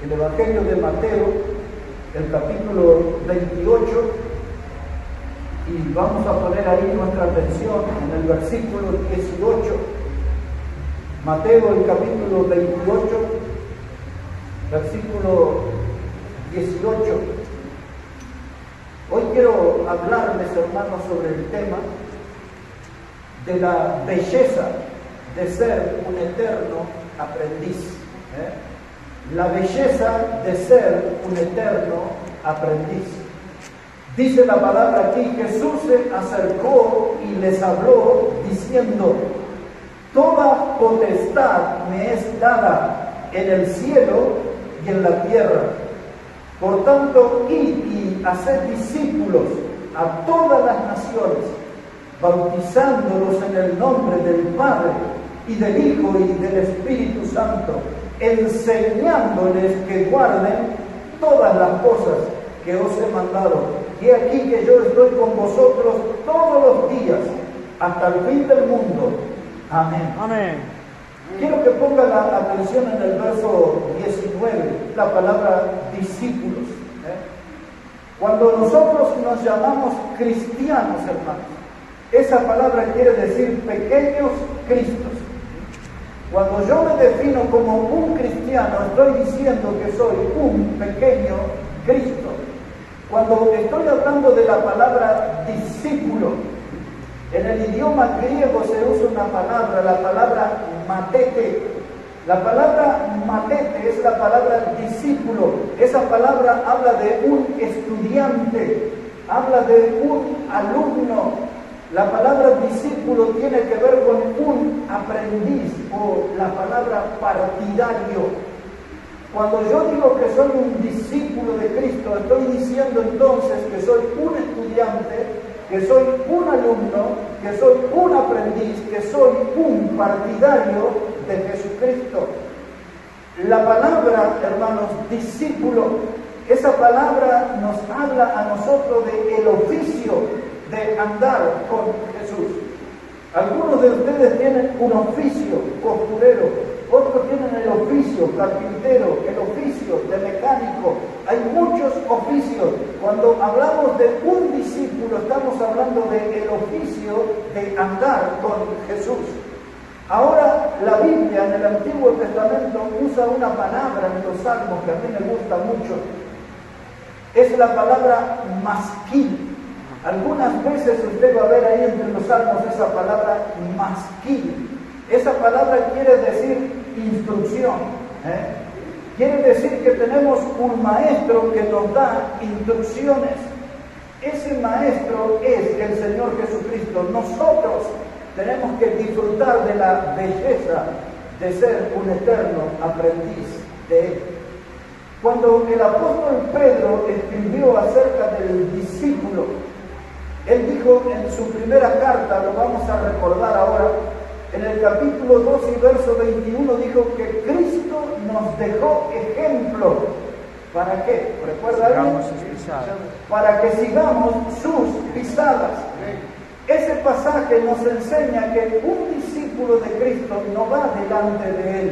el Evangelio de Mateo, el capítulo 28, y vamos a poner ahí nuestra atención en el versículo 18. Mateo, el capítulo 28, versículo 18. Hoy quiero hablarles, hermanos, sobre el tema de la belleza de ser un eterno aprendiz. La belleza de ser un eterno aprendiz. Dice la palabra aquí: Jesús se acercó y les habló diciendo: toda potestad me es dada en el cielo y en la tierra. Por tanto, id y haced discípulos a todas las naciones, bautizándolos en el nombre del Padre y del Hijo y del Espíritu Santo, enseñándoles que guarden todas las cosas que os he mandado. Y aquí que yo estoy con vosotros todos los días, hasta el fin del mundo. Amén. Amén. Quiero que pongan la atención en el verso 19, la palabra discípulos. Cuando nosotros nos llamamos cristianos, hermanos, esa palabra quiere decir pequeños cristos. Cuando yo me defino como un cristiano, estoy diciendo que soy un pequeño Cristo. Cuando estoy hablando de la palabra discípulo, en el idioma griego se usa una palabra, la palabra matete. La palabra matete es la palabra discípulo. Esa palabra habla de un estudiante, habla de un alumno. La palabra discípulo tiene que ver con un aprendiz, o la palabra partidario. Cuando yo digo que soy un discípulo de Cristo, estoy diciendo entonces que soy un estudiante, que soy un alumno, que soy un aprendiz, que soy un partidario de Jesucristo. La palabra, hermanos, discípulo, esa palabra nos habla a nosotros del oficio de andar con Jesús. Algunos de ustedes tienen un oficio costurero, otros tienen el oficio carpintero, el oficio de mecánico. Hay muchos oficios. Cuando hablamos de un discípulo, estamos hablando del oficio de andar con Jesús. Ahora, la Biblia en el Antiguo Testamento usa una palabra en los Salmos que a mí me gusta mucho. Es la palabra masquil. Algunas veces usted va a ver ahí entre los Salmos esa palabra masquil. Esa palabra quiere decir instrucción. Quiere decir que tenemos un maestro que nos da instrucciones. Ese maestro es el Señor Jesucristo. Nosotros tenemos que disfrutar de la belleza de ser un eterno aprendiz de Él. Cuando el apóstol Pedro escribió acerca del discípulo, él dijo en su primera carta, lo vamos a recordar ahora, en el capítulo 2 y verso 21, dijo que Cristo nos dejó ejemplo. ¿Para qué? ¿Recuerda alguien? Para que sigamos sus pisadas. Ese pasaje nos enseña que un discípulo de Cristo no va delante de Él.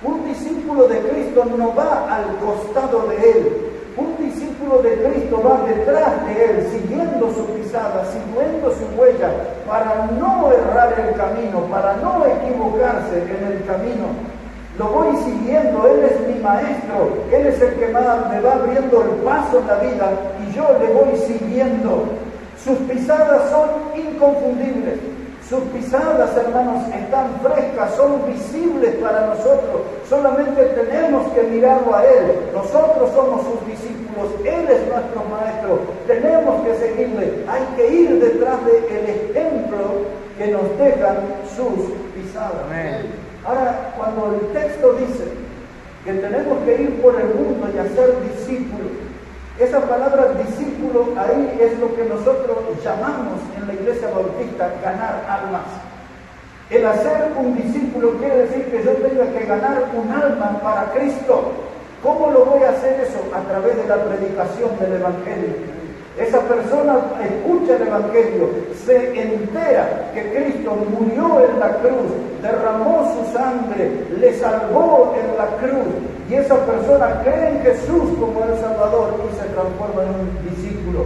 Un discípulo de Cristo no va al costado de Él. Un discípulo de Cristo va detrás de Él, siguiendo su pisada, siguiendo su huella, para no errar el camino, para no equivocarse en el camino. Lo voy siguiendo, Él es mi maestro, Él es el que me va abriendo el paso en la vida y yo le voy siguiendo. Sus pisadas son inconfundibles. Sus pisadas, hermanos, están frescas, son visibles para nosotros. Solamente tenemos que mirarlo a Él. Nosotros somos sus discípulos. Él es nuestro maestro. Tenemos que seguirle. Hay que ir detrás del ejemplo que nos dejan sus pisadas. Amén. Ahora, cuando el texto dice que tenemos que ir por el mundo y hacer discípulos, esa palabra discípulo ahí es lo que nosotros llamamos en la Iglesia Bautista ganar almas. El hacer un discípulo quiere decir que yo tenga que ganar un alma para Cristo. ¿Cómo lo voy a hacer eso? A través de la predicación del Evangelio. Esa persona escucha el Evangelio, se entera que Cristo murió en la cruz, derramó su sangre, le salvó en la cruz, y esa persona cree en Jesús como el Salvador y se transforma en un discípulo.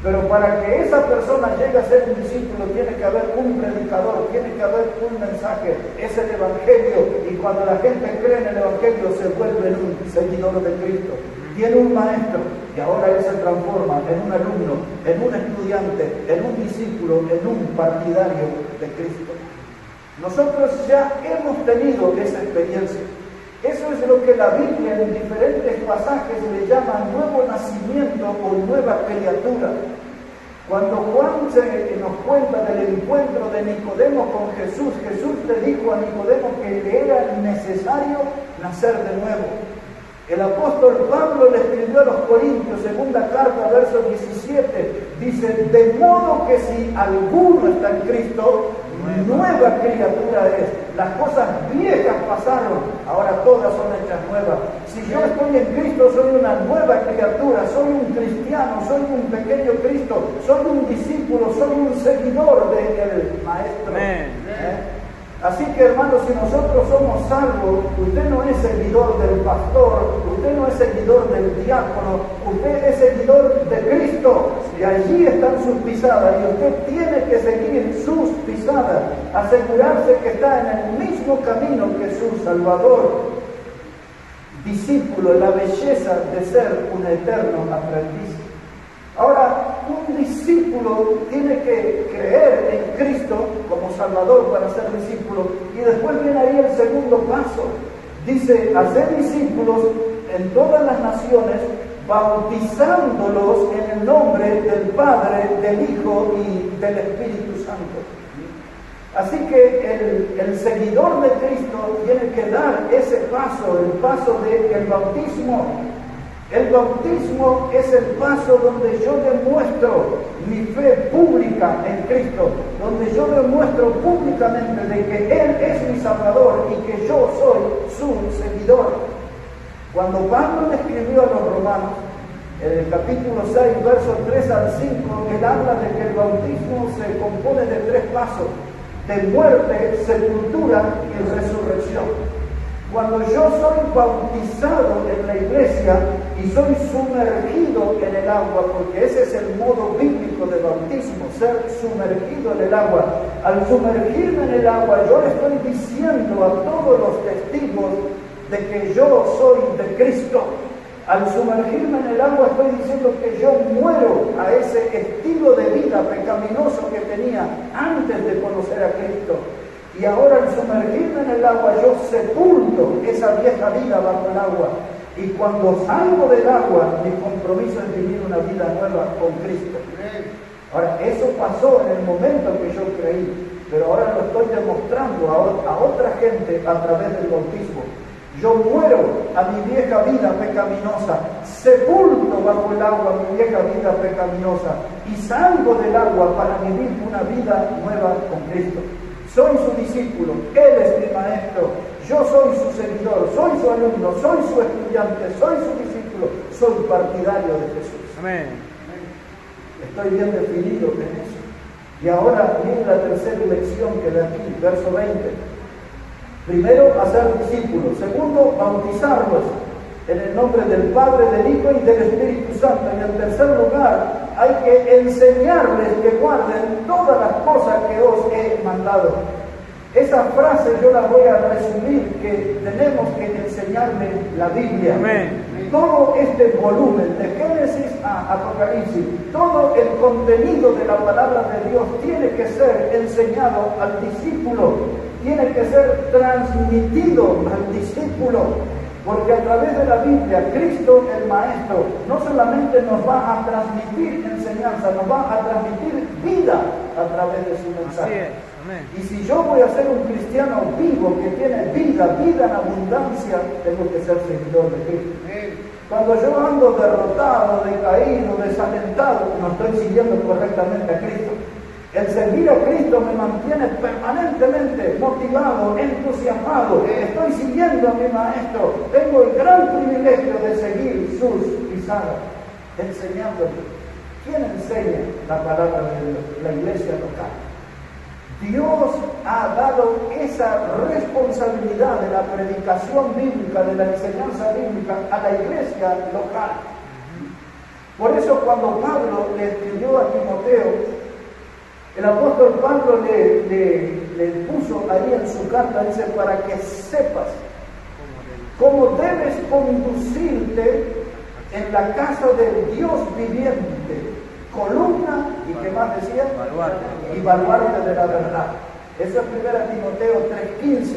Pero para que esa persona llegue a ser un discípulo tiene que haber un predicador, tiene que haber un mensaje, es el Evangelio, y cuando la gente cree en el Evangelio se vuelve un seguidor de Cristo. Tiene un maestro y ahora él se transforma en un alumno, en un estudiante, en un discípulo, en un partidario de Cristo. Nosotros ya hemos tenido esa experiencia. Eso es lo que la Biblia en diferentes pasajes le llama nuevo nacimiento o nueva criatura. Cuando Juan nos cuenta del encuentro de Nicodemo con Jesús, Jesús le dijo a Nicodemo que le era necesario nacer de nuevo. El apóstol Pablo le escribió a los Corintios, segunda carta, verso 17, dice, de modo que si alguno está en Cristo, nueva criatura es. Las cosas viejas pasaron, ahora todas son hechas nuevas. Si yo estoy en Cristo, soy una nueva criatura, soy un cristiano, soy un pequeño Cristo, soy un discípulo, soy un seguidor del Maestro. Así que, hermanos, si nosotros somos salvos, usted no es seguidor del pastor, usted no es seguidor del diácono, usted es seguidor de Cristo, y allí están sus pisadas, y usted tiene que seguir sus pisadas, asegurarse que está en el mismo camino que su Salvador. Discípulo, la belleza de ser un eterno aprendiz. Ahora, un discípulo tiene que creer en Cristo como Salvador para ser discípulo, y después viene ahí el segundo paso. Dice, hacer discípulos en todas las naciones, bautizándolos en el nombre del Padre, del Hijo y del Espíritu Santo. Así que el seguidor de Cristo tiene que dar ese paso, el paso del bautismo. El bautismo es el paso donde yo demuestro mi fe pública en Cristo, donde yo demuestro públicamente de que Él es mi Salvador y que yo soy su seguidor. Cuando Pablo le escribió a los romanos, en el capítulo 6, versos 3 al 5, él habla de que el bautismo se compone de 3 pasos, de muerte, sepultura y resurrección. Cuando yo soy bautizado en la iglesia y soy sumergido en el agua, porque ese es el modo bíblico de bautismo, ser sumergido en el agua. Al sumergirme en el agua, yo le estoy diciendo a todos los testigos de que yo soy de Cristo. Al sumergirme en el agua estoy diciendo que yo muero a ese estilo de vida pecaminoso que tenía antes de conocer a Cristo. Y ahora al sumergirme en el agua yo sepulto esa vieja vida bajo el agua. Y cuando salgo del agua, mi compromiso es vivir una vida nueva con Cristo. Ahora, eso pasó en el momento que yo creí, pero ahora lo estoy demostrando a otra gente a través del bautismo. Yo muero a mi vieja vida pecaminosa, sepulto bajo el agua mi vieja vida pecaminosa y salgo del agua para vivir una vida nueva con Cristo. Soy su discípulo, Él es mi maestro, yo soy su seguidor, soy su alumno, soy su estudiante, soy su discípulo, soy partidario de Jesús. Amén. Estoy bien definido en eso. Y ahora viene la tercera lección que da aquí, verso 20. Primero, hacer discípulos. Segundo, bautizarlos en el nombre del Padre, del Hijo y del Espíritu Santo. Y en tercer lugar, hay que enseñarles que guarden todas las cosas que os he mandado. Esa frase yo la voy a resumir, que tenemos que enseñarle la Biblia. Amén. Todo este volumen, de Génesis a Apocalipsis, todo el contenido de la palabra de Dios tiene que ser enseñado al discípulo, tiene que ser transmitido al discípulo. Porque a través de la Biblia, Cristo, el Maestro, no solamente nos va a transmitir enseñanza, nos va a transmitir vida a través de su mensaje. Y si yo voy a ser un cristiano vivo, que tiene vida en abundancia, tengo que ser seguidor de Cristo. Cuando yo ando derrotado, decaído, desalentado, no estoy siguiendo correctamente a Cristo. El servir a Cristo me mantiene permanentemente motivado, entusiasmado. Estoy siguiendo a mi Maestro. Tengo el gran privilegio de seguir sus pisadas, enseñándole. ¿Quién enseña la palabra de Dios? La iglesia local. Dios ha dado esa responsabilidad de la predicación bíblica, de la enseñanza bíblica a la iglesia local. Por eso cuando Pablo le escribió a Timoteo, el apóstol Pablo le puso ahí en su carta, dice, para que sepas cómo debes conducirte en la casa del Dios viviente, columna, y qué más decía, y baluarte de la verdad. Eso es 1 Timoteo 3:15.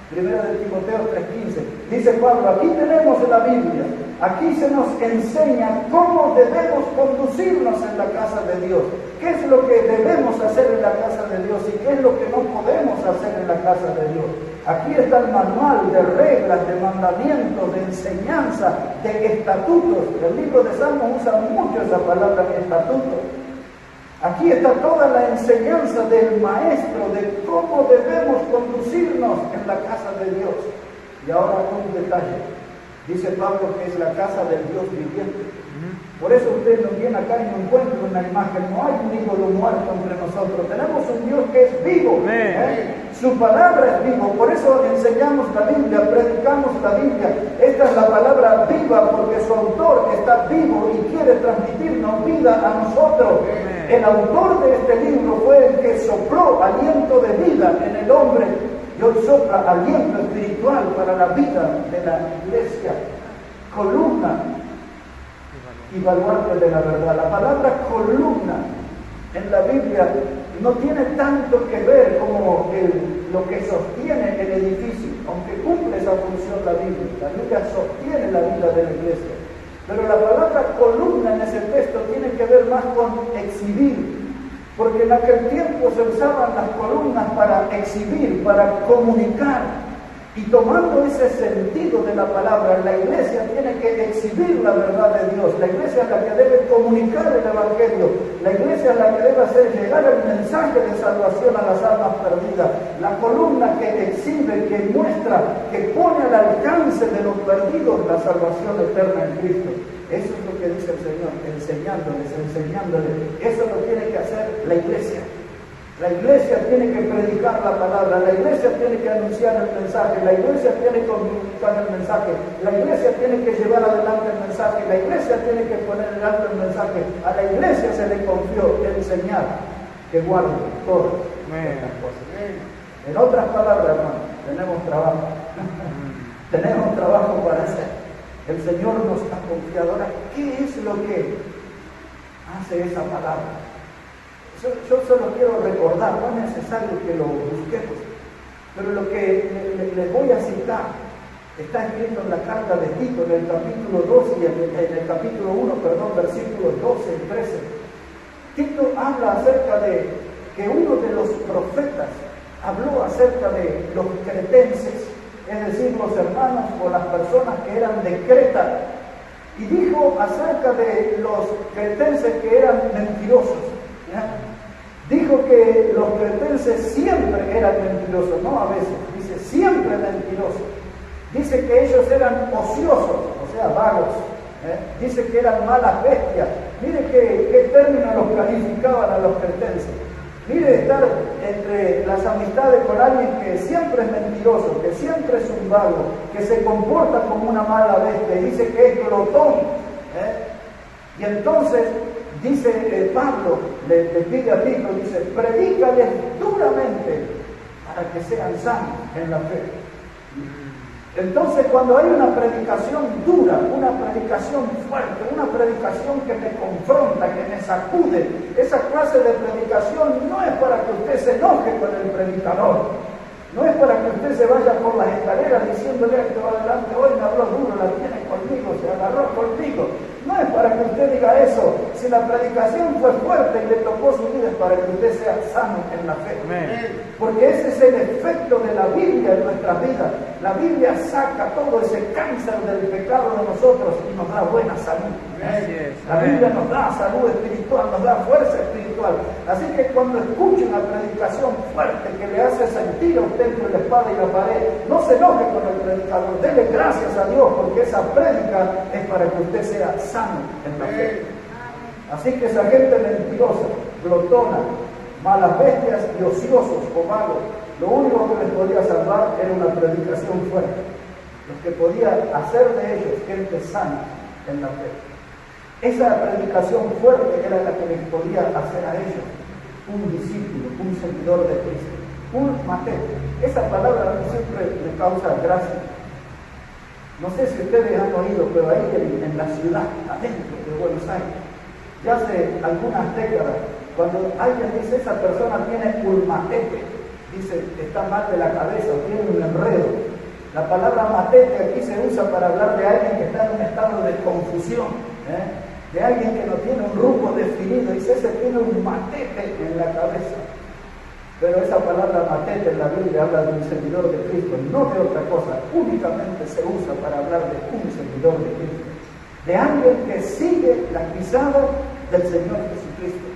Primera de Timoteo 3:15. Dice Pablo, aquí tenemos en la Biblia, aquí se nos enseña cómo debemos conducirnos en la casa de Dios. ¿Qué es lo que debemos hacer en la casa de Dios y qué es lo que no podemos hacer en la casa de Dios? Aquí está el manual de reglas, de mandamientos, de enseñanza, de estatutos. El libro de Salmos usa mucho esa palabra, estatutos. Aquí está toda la enseñanza del maestro de cómo debemos conducirnos en la casa de Dios. Y ahora un detalle. Dice Pablo que es la casa del Dios viviente. Por eso usted no viene acá y no encuentra una imagen, no hay un ídolo muerto entre nosotros. Tenemos un Dios que es vivo. Su palabra es vivo. Por eso enseñamos la Biblia, predicamos la Biblia. Esta es la palabra viva porque su autor está vivo y quiere transmitirnos vida a nosotros. El autor de este libro fue el que sopló aliento de vida en el hombre y hoy sopla aliento espiritual para la vida de la iglesia. Columna y baluarte de la verdad. La palabra columna en la Biblia no tiene tanto que ver como lo que sostiene el edificio, aunque cumple esa función la Biblia. La Biblia sostiene la vida de la iglesia. Pero la palabra columna en ese texto tiene que ver más con exhibir, porque en aquel tiempo se usaban las columnas para exhibir, para comunicar. Y tomando ese sentido de la palabra, la iglesia tiene que exhibir la verdad de Dios. La iglesia es la que debe comunicar el Evangelio. La iglesia es la que debe hacer llegar el mensaje de salvación a las almas perdidas. La columna que exhibe, que muestra, que pone al alcance de los perdidos la salvación eterna en Cristo. Eso es lo que dice el Señor, enseñándoles. Eso lo tiene que hacer la iglesia. La iglesia tiene que predicar la palabra, la iglesia tiene que anunciar el mensaje, la iglesia tiene que comunicar el mensaje, la iglesia tiene que llevar adelante el mensaje, la iglesia tiene que poner adelante el mensaje. A la iglesia se le confió enseñar que guarde todas estas cosas. En otras palabras, hermano, tenemos trabajo. Tenemos trabajo para hacer. El Señor nos ha confiado. Ahora, ¿qué es lo que hace esa palabra? Yo solo quiero recordar, no es necesario que lo busquemos, pero lo que les voy a citar está escrito en la carta de Tito, en el capítulo 2 y en el capítulo 1, versículos 12 y 13. Tito habla acerca de que uno de los profetas habló acerca de los cretenses, es decir, los hermanos o las personas que eran de Creta, y dijo acerca de los cretenses que eran mentirosos. Dijo que los cretenses siempre eran mentirosos, no a veces, dice siempre mentirosos. Dice que ellos eran ociosos, o sea, vagos. Dice que eran malas bestias. Mire qué términos los calificaban a los cretenses. Mire estar entre las amistades con alguien que siempre es mentiroso, que siempre es un vago, que se comporta como una mala bestia, y dice que es glotón. Y entonces dice Pablo, le pide a Tito, dice, predícales duramente para que sean sanos en la fe. Entonces, cuando hay una predicación dura, una predicación fuerte, una predicación que me confronta, que me sacude, esa clase de predicación no es para que usted se enoje con el predicador, no es para que usted se vaya por las escaleras diciéndole esto adelante, hoy me habló duro, la tiene conmigo, se agarró conmigo. No es para que usted diga eso. Si la predicación fue fuerte y le tocó su vida, es para que usted sea sano en la fe. Amén. Porque ese es el efecto de la Biblia en nuestras vidas. La Biblia saca todo ese cáncer del pecado de nosotros y nos da buena salud. La Biblia nos da salud espiritual, nos da fuerza espiritual. Así que cuando escuche una predicación fuerte que le hace sentir a usted entre la espada y la pared, no se enoje con el predicador, dele gracias a Dios porque esa prédica es para que usted sea sano en la fe. Así que esa gente mentirosa, glotona, malas bestias y ociosos o vagos, lo único que les podía salvar era una predicación fuerte. Lo que podía hacer de ellos gente sana en la fe. Esa predicación fuerte era la que les podía hacer a ellos un discípulo, un seguidor de Cristo, un mateo. Esa palabra a mí siempre me causa gracia. No sé si ustedes han oído, pero ahí en la ciudad, adentro de Buenos Aires, ya hace algunas décadas, cuando alguien dice esa persona tiene ulmatete, dice está mal de la cabeza o tiene un enredo. La palabra matete aquí se usa para hablar de alguien que está en un estado de confusión, de alguien que no tiene un rumbo definido, dice ese tiene un matete en la cabeza. Pero esa palabra matete en la Biblia habla de un seguidor de Cristo, no de otra cosa, únicamente se usa para hablar de un seguidor de Cristo, de alguien que sigue la pisada del Señor Jesucristo.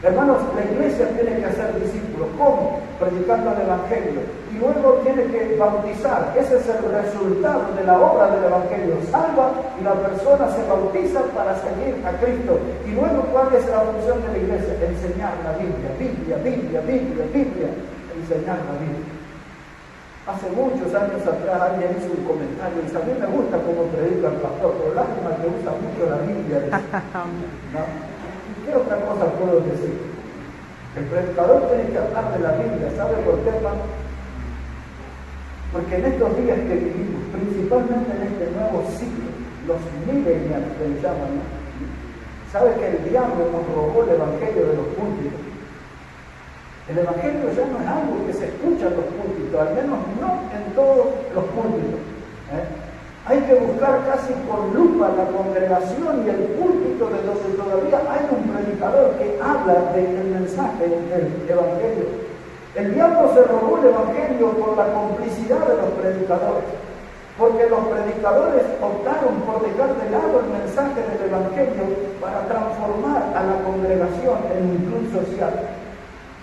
Hermanos, la iglesia tiene que hacer discípulos. ¿Cómo? Predicando el Evangelio. Y luego tiene que bautizar. Ese es el resultado de la obra del Evangelio. Salva y la persona se bautiza para seguir a Cristo. Y luego, ¿cuál es la función de la iglesia? Enseñar la Biblia. Enseñar la Biblia. Hace muchos años atrás alguien hizo un comentario y dice, a mí me gusta cómo predica el pastor, pero lástima que usa mucho la Biblia. ¿No? ¿Qué otra cosa puedo decir? El predicador tiene que hablar de la Biblia. ¿Sabe por qué, hermano? Porque en estos días que vivimos, principalmente en este nuevo siglo, los millennials que le llaman, ¿no? ¿Sabe que el diablo nos robó el evangelio de los púlpitos? El evangelio ya no es algo que se escucha en los púlpitos, al menos no en todos los púlpitos. Hay que buscar casi con lupa la congregación y el púlpito de donde todavía hay un predicador que habla del mensaje del evangelio. El diablo se robó el evangelio por la complicidad de los predicadores, porque los predicadores optaron por dejar de lado el mensaje del evangelio para transformar a la congregación en un club social.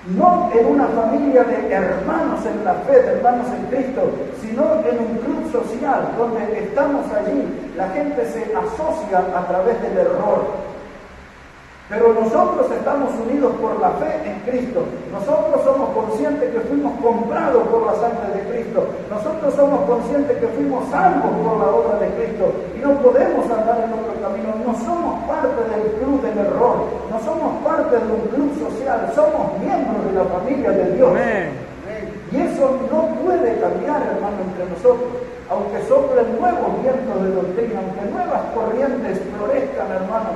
No en una familia de hermanos en la fe, de hermanos en Cristo, sino en un club social donde estamos allí, la gente se asocia a través del error. Pero nosotros estamos unidos por la fe en Cristo. Nosotros somos conscientes que fuimos comprados por la sangre de Cristo. Nosotros somos conscientes que fuimos salvos por la obra de Cristo. Y no podemos andar en otro camino. No somos parte del club del error. No somos parte de un club social. Somos miembros de la familia de Dios. Amén. Y eso no puede cambiar, hermano, entre nosotros. Aunque soplen nuevos vientos de doctrina, aunque nuevas corrientes florezcan, hermano,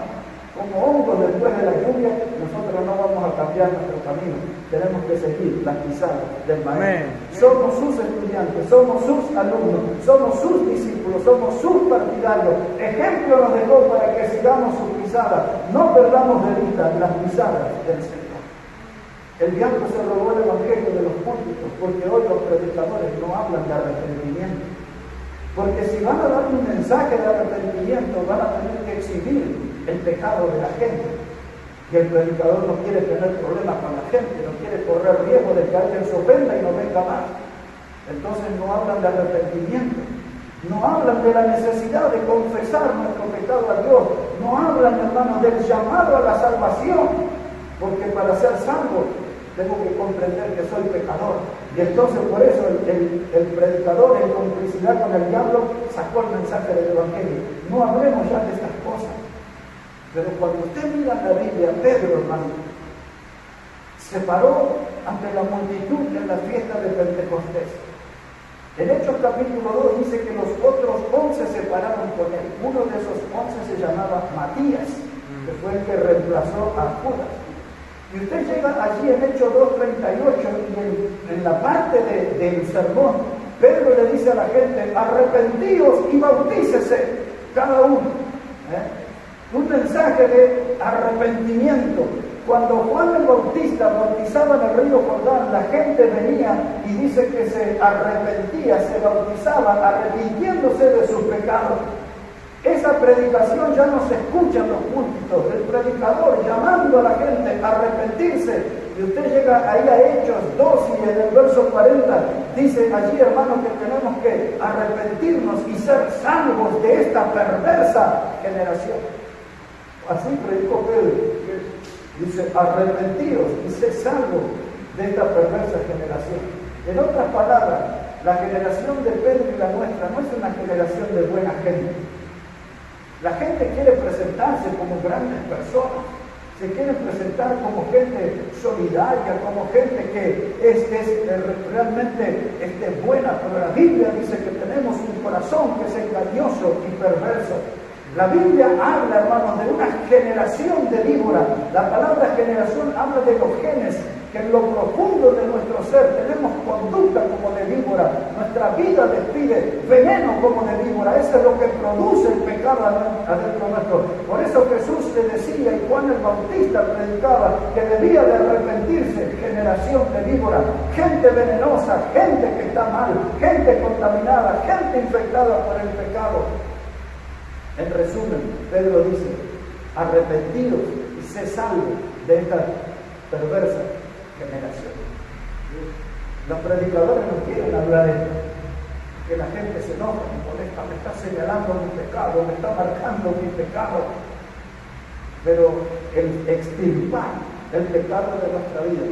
como hongos después de la lluvia, nosotros no vamos a cambiar nuestro camino. Tenemos que seguir las pisadas del Maestro. Somos sus estudiantes, somos sus alumnos, somos sus discípulos, somos sus partidarios. Ejemplo nos dejó para que sigamos sus pisadas. No perdamos de vista las pisadas del Señor. El diablo se robó el evangelio de los púlpitos, porque hoy los predicadores no hablan de arrepentimiento. Porque si van a dar un mensaje de arrepentimiento, van a tener que exhibir el pecado de la gente. Y el predicador no quiere tener problemas con la gente, no quiere correr riesgo de que alguien se ofenda y no venga más. Entonces no hablan de arrepentimiento, no hablan de la necesidad de confesar nuestro pecado a Dios, no hablan, hermanos, del llamado a la salvación, porque para ser salvo tengo que comprender que soy pecador. Y entonces por eso el predicador, en complicidad con el diablo, sacó el mensaje del evangelio. No hablemos ya de estas cosas. Pero cuando usted mira la Biblia, Pedro, hermano, se paró ante la multitud en la fiesta de Pentecostés. En Hechos capítulo 2 dice que los otros 11 se pararon con él. Uno de esos 11 se llamaba Matías, que fue el que reemplazó a Judas. Y usted llega allí en Hechos 2:38 y en la parte del sermón, Pedro le dice a la gente, arrepentíos y bautícese cada uno. Un mensaje de arrepentimiento. Cuando Juan el Bautista bautizaba en el río Jordán, la gente venía y dice que se arrepentía, se bautizaba, arrepintiéndose de sus pecados. Esa predicación ya no se escucha en los púlpitos, el predicador llamando a la gente a arrepentirse. Y usted llega ahí a Hechos 2 y en el verso 40 dice allí, hermanos, que tenemos que arrepentirnos y ser salvos de esta perversa generación. Así predicó Pedro, que dice, arrepentidos y sé salvos de esta perversa generación. En otras palabras, la generación de Pedro y la nuestra no es una generación de buena gente. La gente quiere presentarse como grandes personas, se quieren presentar como gente solidaria, como gente que es realmente buena, pero la Biblia dice que tenemos un corazón que es engañoso y perverso. La Biblia habla, hermanos, de una generación de víboras. La palabra generación habla de los genes, que en lo profundo de nuestro ser tenemos conducta como de víbora. Nuestra vida despide veneno como de víbora. Eso es lo que produce el pecado adentro nuestro. Por eso Jesús le decía, y Juan el Bautista predicaba, que debía de arrepentirse generación de víbora. Gente venenosa, gente que está mal, gente contaminada, gente infectada por el pecado. En resumen, Pedro dice, arrepentidos y sé salvos de esta perversa generación. Los predicadores no quieren hablar de esto, que la gente se enoja, me molesta, me está señalando mi pecado, me está marcando mi pecado. Pero el extirpar el pecado de nuestra vida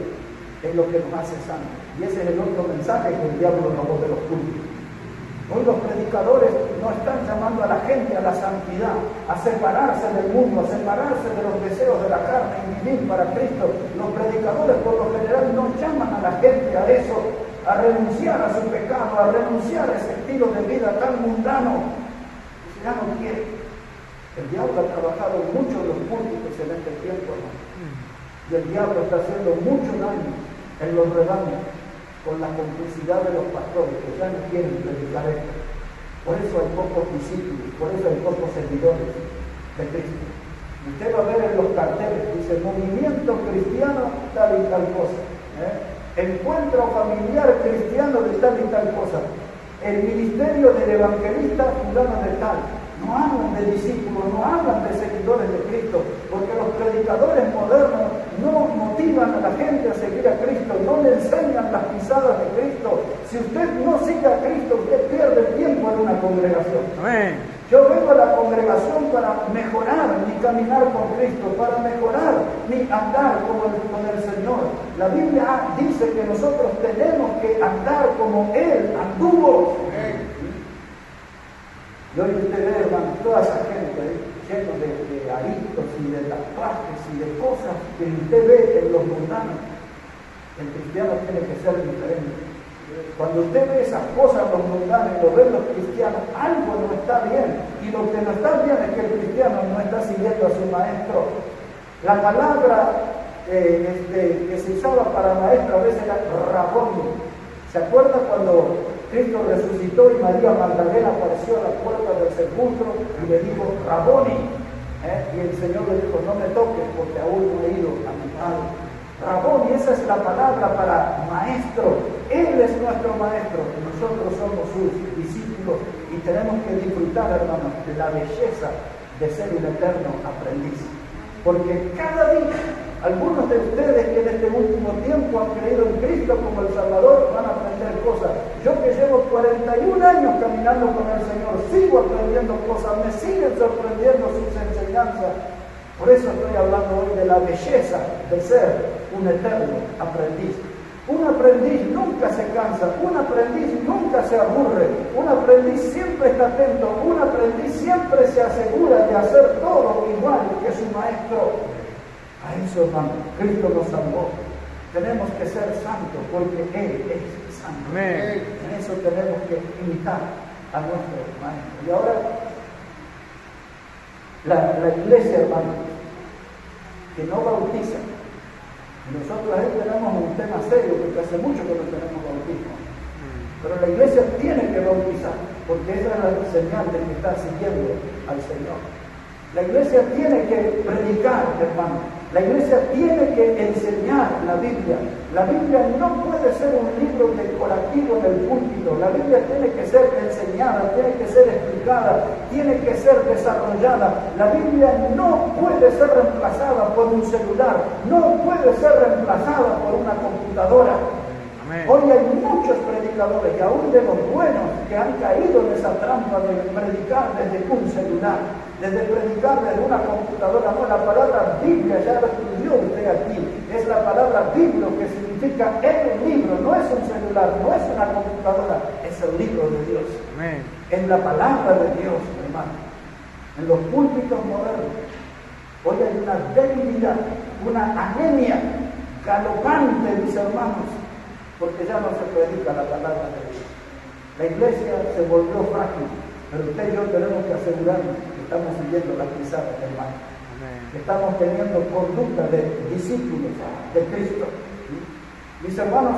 es lo que nos hace santos. Y ese es el otro mensaje que el diablo robó de los cultos. Hoy los predicadores no están llamando a la gente a la santidad, a separarse del mundo, a separarse de los deseos de la carne y vivir para Cristo. Los predicadores por lo general no llaman a la gente a eso, a renunciar a su pecado, a renunciar a ese estilo de vida tan mundano. Si ya no quiere. El diablo ha trabajado mucho en los púlpitos en este tiempo, hermano. Y el diablo está haciendo mucho daño en los rebaños, con la complicidad de los pastores que ya no quieren predicar esto. Por eso hay pocos discípulos, por eso hay pocos seguidores de Cristo. Usted va a ver en los carteles, dice movimiento cristiano tal y tal cosa, encuentro familiar cristiano de tal y tal cosa, el ministerio del evangelista fulano de tal. No hablan de discípulos, no hablan de seguidores de Cristo, porque los predicadores modernos no motivan a la gente a seguir a Cristo, no le enseñan las pisadas de Cristo. Si usted no sigue a Cristo, usted pierde el tiempo en una congregación. Amén. Yo vengo a la congregación para mejorar mi caminar con Cristo, para mejorar mi andar con el Señor. La Biblia dice que nosotros tenemos que andar como Él anduvo. Y hoy usted ve, hermano, toda esa gente llena de aritos y de tatuajes y de cosas que usted ve en los mundanos. El cristiano tiene que ser diferente. Cuando usted ve esas cosas en los mundanos y lo ven los cristianos, algo no está bien. Y lo que no está bien es que el cristiano no está siguiendo a su maestro. La palabra que se usaba para maestro a veces era rabón. ¿Se acuerda cuando Cristo resucitó y María Magdalena apareció a la puerta del sepulcro y le dijo, Raboni? Y el Señor le dijo, no me toques porque aún no he ido a mi Padre. Raboni, esa es la palabra para maestro. Él es nuestro maestro y nosotros somos sus discípulos y tenemos que disfrutar, hermanos, de la belleza de ser un eterno aprendiz. Porque cada día, algunos de ustedes que en este último tiempo han creído en Cristo como el Salvador, van a aprender cosas. Yo que llevo 41 años caminando con el Señor, sigo aprendiendo cosas, me siguen sorprendiendo sus enseñanzas. Por eso estoy hablando hoy de la belleza de ser un eterno aprendiz. Un aprendiz nunca se cansa, un aprendiz nunca se aburre, un aprendiz siempre está atento, un aprendiz siempre se asegura de hacer todo igual que su maestro. A eso, hermano, Cristo nos salvó. Tenemos que ser santos porque Él es santo. Amén. En eso tenemos que imitar a nuestro maestro. Y ahora, la iglesia, hermano, que no bautiza. Nosotros ahí tenemos un tema serio, porque hace mucho que no tenemos bautismo. Pero la iglesia tiene que bautizar, porque esa es la señal de que está siguiendo al Señor. La iglesia tiene que predicar, hermano. La iglesia tiene que enseñar la Biblia. La Biblia no puede ser un libro decorativo en el púlpito. La Biblia tiene que ser enseñada, tiene que ser explicada, tiene que ser desarrollada. La Biblia no puede ser reemplazada por un celular, no puede ser reemplazada por una computadora. Amén. Hoy hay muchos predicadores, y aún de los buenos, que han caído en esa trampa de predicar desde un celular, desde predicar desde una computadora. No, la palabra Biblia, ya lo estudió usted aquí, es la palabra Biblia, que significa el libro, no es un celular, no es una computadora, es el libro de Dios. Amén. Es la palabra de Dios, hermano. En los púlpitos modernos, hoy hay una debilidad, una anemia galopante, mis hermanos, porque ya no se predica la palabra de Dios. La iglesia se volvió frágil, pero usted y yo tenemos que asegurarnos que estamos siguiendo las pisadas, hermano. Que estamos teniendo conducta de discípulos de Cristo. Mis hermanos,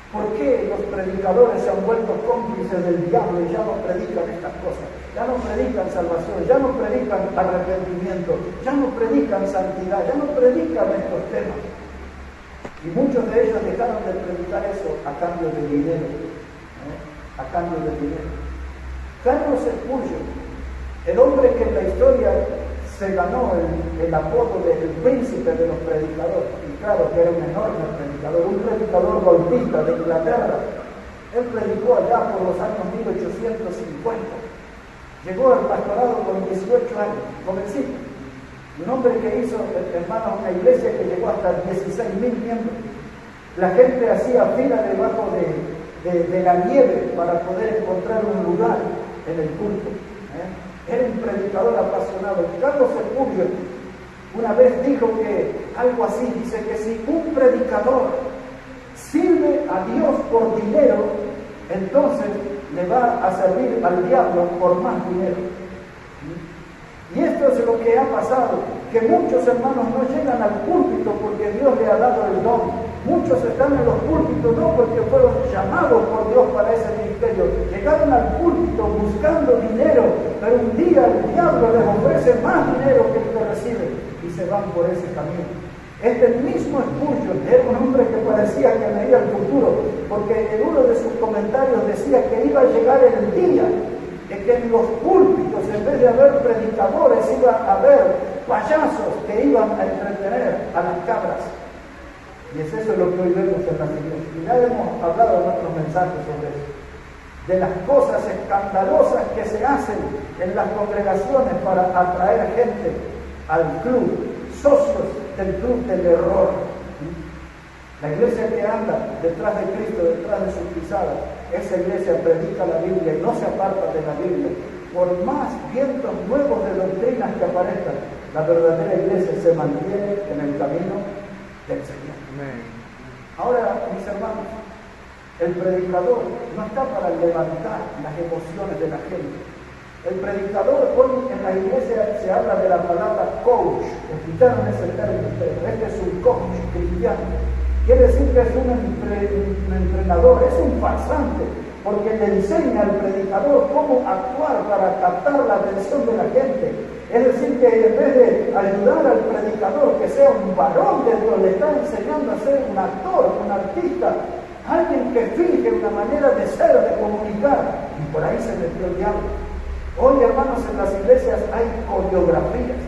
¿por qué los predicadores se han vuelto cómplices del diablo y ya no predican estas cosas? Ya no predican salvación, ya no predican arrepentimiento, ya no predican santidad, ya no predican estos temas. Y muchos de ellos dejaron de predicar eso a cambio de dinero, a cambio de dinero. Carlos Spurgeon, el hombre que en la historia se ganó el apodo del príncipe de los predicadores, y claro que era un enorme predicador, un predicador golpista de Inglaterra. Él predicó allá por los años 1850. Llegó al pastorado con 18 años, jovencito. Un hombre que hizo, hermanos, una iglesia que llegó hasta 16.000 miembros. La gente hacía fila debajo de la nieve para poder encontrar un lugar en el culto. Era un predicador apasionado. Carlos Spurgeon una vez dijo que algo así, dice que si un predicador sirve a Dios por dinero, entonces le va a servir al diablo por más dinero. Y esto es lo que ha pasado, que muchos hermanos no llegan al púlpito porque Dios le ha dado el don. Muchos están en los púlpitos no porque fueron llamados por Dios para ese ministerio. Llegaron al púlpito buscando dinero, pero un día el diablo les ofrece más dinero que el que recibe y se van por ese camino. Este mismo Spurgeon era un hombre que parecía que veía el futuro, porque en uno de sus comentarios decía que iba a llegar el día en que en los púlpitos, en vez de haber predicadores, iba a haber payasos que iban a entretener a las cabras. Y es eso lo que hoy vemos en las iglesias. Y ya hemos hablado en otros mensajes sobre eso. De las cosas escandalosas que se hacen en las congregaciones para atraer gente al club, socios del club del error. La iglesia que anda detrás de Cristo, detrás de sus pisadas, esa iglesia predica la Biblia y no se aparta de la Biblia. Por más vientos nuevos de doctrinas que aparezcan, la verdadera iglesia se mantiene en el camino del Señor. Amén. Ahora, mis hermanos, el predicador no está para levantar las emociones de la gente. El predicador, hoy en la iglesia se habla de la palabra coach. ¿Escucharon ese término? Este es un coach cristiano. Quiere decir que es un entrenador, es un farsante, porque le enseña al predicador cómo actuar para captar la atención de la gente. Es decir, que en vez de ayudar al predicador que sea un varón de Dios, le está enseñando a ser un actor, un artista, alguien que finge una manera de ser, de comunicar. Y por ahí se metió el diablo. Hoy, hermanos, en las iglesias hay coreografías.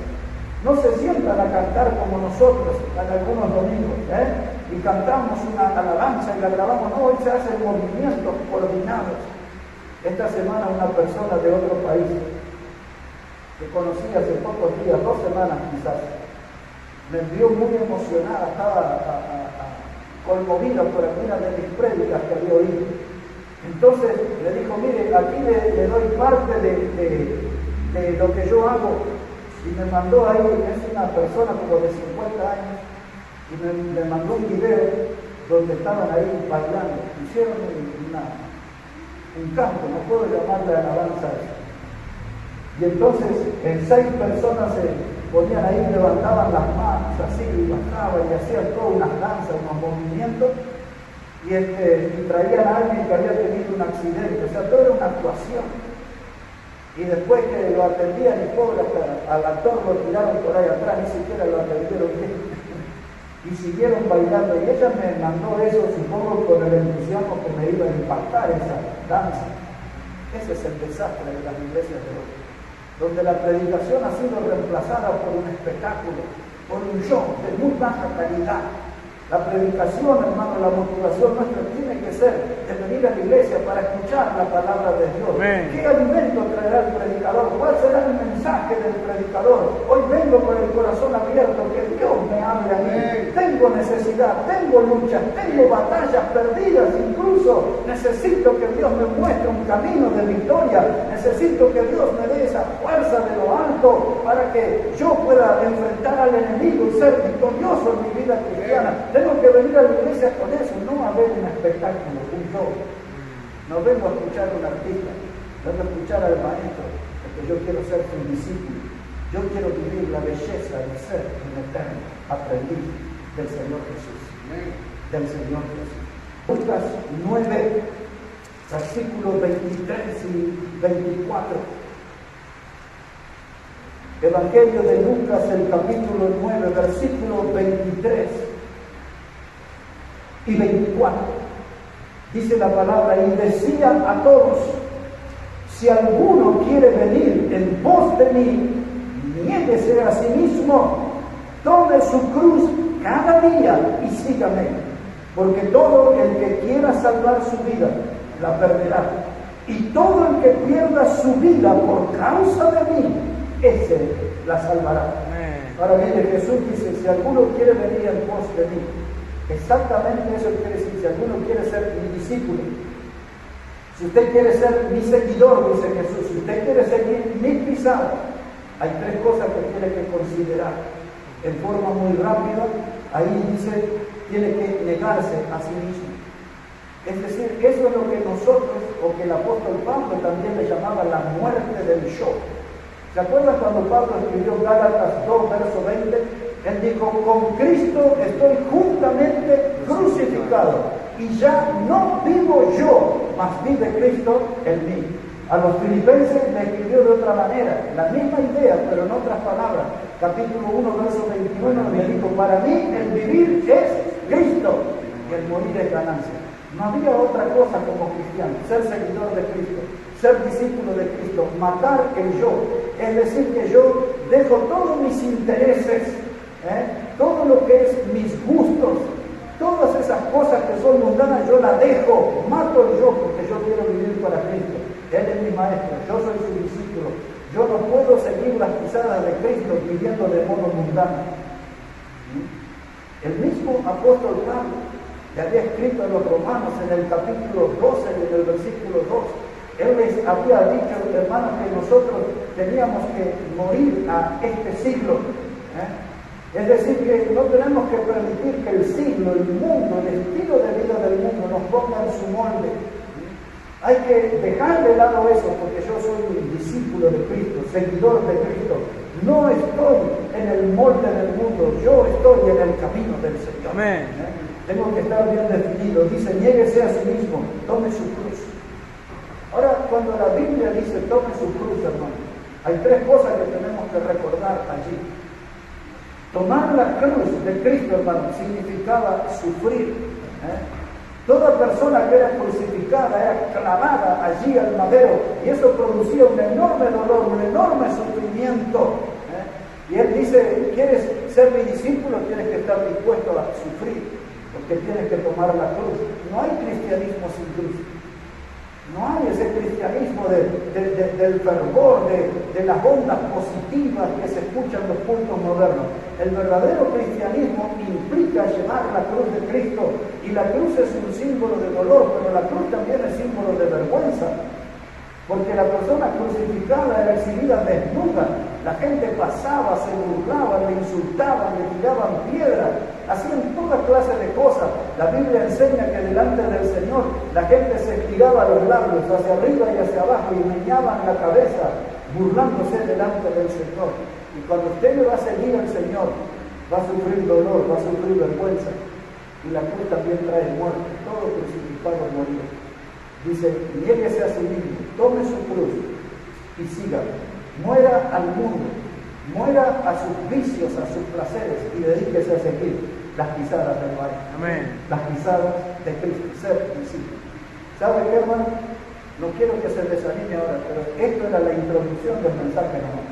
No se sientan a cantar como nosotros en algunos domingos, y cantamos una alabanza y la grabamos. No, hoy se hacen movimientos coordinados. Esta semana una persona de otro país que conocí hace pocos días, 2 semanas quizás, me envió muy emocionada, estaba conmovida por algunas de mis prédicas que había oído. Entonces le dijo, mire, aquí le doy parte de lo que yo hago, y me mandó ahí, es una persona como de 50 años, y me mandó un video donde estaban ahí bailando, hicieron un canto, no puedo llamarle alabanza a eso. Y entonces 6 personas se ponían ahí, levantaban las manos así, y bajaban y hacían todas unas danzas, unos movimientos, y traían a alguien que había tenido un accidente, o sea, todo era una actuación. Y después que lo atendían, y pobre, al actor lo tiraron por ahí atrás, ni siquiera lo atendieron bien. Y siguieron bailando, y ella me mandó eso, supongo, con el entusiasmo que me iba a impactar esa danza. Ese es el desastre de las iglesias de hoy, donde la predicación ha sido reemplazada por un espectáculo, por un show de muy baja calidad. La predicación, hermano, la motivación nuestra tiene que ser de venir a la iglesia para escuchar la palabra de Dios. Amén. ¿Qué alimento traerá el predicador? ¿Cuál será el mensaje del predicador? Hoy vengo con el corazón abierto, que Dios me hable a mí. Amén. Tengo necesidad, tengo luchas, tengo batallas perdidas incluso. Necesito que Dios me muestre un camino de victoria. Necesito que Dios me dé esa fuerza de lo alto para que yo pueda enfrentar al enemigo y ser victorioso en mi vida cristiana. Tengo que venir a la iglesia con eso, no a ver un espectáculo, un show. No vengo a escuchar a un artista, vengo a escuchar al maestro, porque yo quiero ser su discípulo. Yo quiero vivir la belleza de ser un eterno aprendiz del Señor Jesús. Del Señor Jesús. Lucas 9, versículos 23 y 24. Evangelio de Lucas, el capítulo 9, versículos 23 y 24. Dice la palabra, y decía a todos: si alguno quiere venir en pos de mí, niéguese a sí mismo, tome su cruz cada día y sígame. Porque todo el que quiera salvar su vida, la perderá. Y todo el que pierda su vida por causa de mí, ese la salvará. Ahora viene Jesús, dice: si alguno quiere venir en pos de mí, exactamente eso quiere decir: si alguno quiere ser mi discípulo, si usted quiere ser mi seguidor, dice Jesús, si usted quiere seguir mis pisadas, hay tres cosas que tiene que considerar en forma muy rápida. Ahí dice, tiene que negarse a sí mismo. Es decir, eso es lo que nosotros, o que el apóstol Pablo también le llamaba la muerte del yo. ¿Se acuerdan cuando Pablo escribió Gálatas 2, verso 20? Él dijo: con Cristo estoy juntamente crucificado, y ya no vivo yo, mas vive Cristo en mí. A los filipenses le escribió de otra manera, la misma idea, pero en otras palabras. Capítulo 1, verso 21, le dijo: para mí el vivir es Cristo y el morir es ganancia. No había otra cosa como cristiano: ser seguidor de Cristo, ser discípulo de Cristo, matar el yo. Es decir, que yo dejo todos mis intereses, todo lo que es mis gustos, todas esas cosas que son mundanas, yo las dejo, mato el yo, porque yo quiero vivir para Cristo. Él es mi maestro, yo soy su discípulo. Yo no puedo seguir las pisadas de Cristo viviendo de modo mundano. El mismo apóstol Pablo que había escrito a los romanos en el capítulo 12 y en el versículo 2, él les había dicho, hermanos, que nosotros teníamos que morir a este siglo. Es decir, que no tenemos que permitir que el siglo, el mundo, el estilo de vida del mundo nos ponga en su molde. Hay que dejar de lado eso, porque yo soy un discípulo de Cristo, seguidor de Cristo. No estoy en el molde del mundo, yo estoy en el camino del Señor. Amén. Tengo que estar bien definido. Dice: niéguese a sí mismo, tome su cruz. Ahora, cuando la Biblia dice tome su cruz, hermano, hay tres cosas que tenemos que recordar allí. Tomar la cruz de Cristo, hermano, significaba sufrir. Toda persona que era crucificada era clavada allí al madero, y eso producía un enorme dolor, un enorme sufrimiento. Y él dice: ¿quieres ser mi discípulo? Tienes que estar dispuesto a sufrir, porque tienes que tomar la cruz. No hay cristianismo sin cruz. No hay ese cristianismo del fervor, de las ondas positivas que se escuchan en los cultos modernos. El verdadero cristianismo implica llevar la cruz de Cristo, y la cruz es un símbolo de dolor, pero la cruz también es símbolo de vergüenza, porque la persona crucificada era exhibida desnuda. La gente pasaba, se burlaban, le insultaban, le tiraban piedras, hacían toda clase de cosas. La Biblia enseña que delante del Señor la gente se estiraba los labios hacia arriba y hacia abajo y meñaban la cabeza, burlándose delante del Señor. Y cuando usted le va a seguir al Señor, va a sufrir dolor, va a sufrir vergüenza. Y la cruz también trae muerte. Todo crucificado morirá. Dice: niéguese a sí mismo, tome su cruz y sígame. Muera al mundo, muera a sus vicios, a sus placeres, y dedíquese a seguir las pisadas del Maestro. Amén. Las pisadas de Cristo, ser discípulo. ¿Sabe qué, hermano? No quiero que se desanime ahora, pero esto era la introducción del mensaje nomás.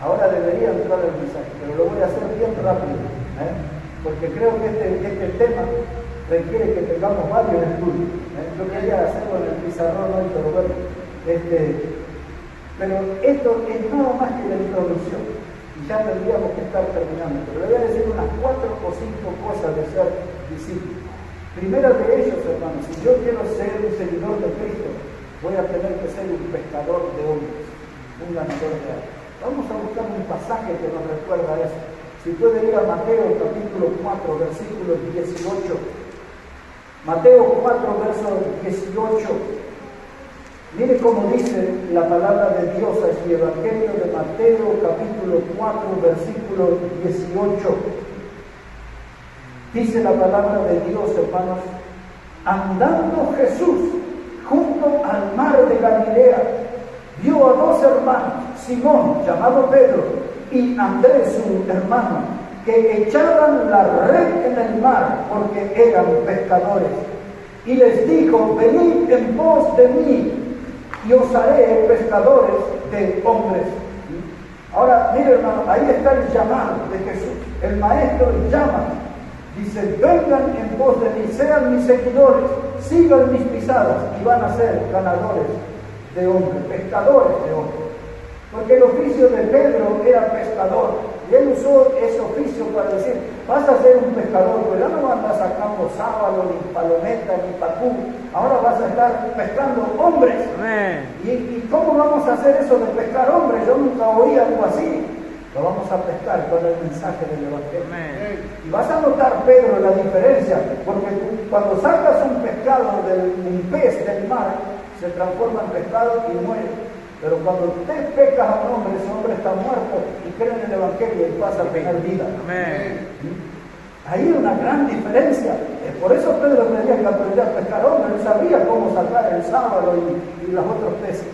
Ahora debería entrar el mensaje, pero lo voy a hacer bien rápido. porque creo que este tema requiere que tengamos varios estudios. Yo quería hacerlo en el pizarrón hoy, pero bueno, pero esto es nada más que la introducción, y ya tendríamos que estar terminando, pero le voy a decir unas 4 o 5 cosas de ser discípulo. Primera de ellos, hermanos, si yo quiero ser un seguidor de Cristo, voy a tener que ser un pescador de hombres, un ganador de almas. Vamos a buscar un pasaje que nos recuerda eso. Si puede ir a Mateo capítulo 4, versículo 18. Mateo 4, verso 18. Mire cómo dice la palabra de Dios en el Evangelio de Mateo capítulo 4, versículo 18. Dice la palabra de Dios, hermanos: andando Jesús junto al mar de Galilea, vio a 2 hermanos, Simón, llamado Pedro, y Andrés, su hermano, que echaban la red en el mar porque eran pescadores. Y les dijo: venid en pos de mí, y os haré pescadores de hombres. Ahora, mire, hermano, ahí está el llamado de Jesús. El Maestro llama. Dice: vengan en pos de mí, sean mis seguidores, sigan mis pisadas, y van a ser ganadores de hombres, pescadores de hombres. Porque el oficio de Pedro era pescador, y él usó ese oficio para decir: vas a ser un pescador, pero ya no andas sacando sábalo, ni palometa, ni pacú, ahora vas a estar pescando hombres. ¿Y cómo vamos a hacer eso de pescar hombres? Yo nunca oí algo así. Lo vamos a pescar con el mensaje del Evangelio. Y vas a notar, Pedro, la diferencia, porque cuando sacas un pescado, un pez del mar, se transforma en pescado y muere. Pero cuando usted pescas a un hombre, ese hombre está muerto y cree en el Evangelio y pasa a tener vida. Ahí hay una gran diferencia. Por eso Pedro tenía que aprender a pescar hombres. Él sabía cómo sacar el sábalo y los otros peces.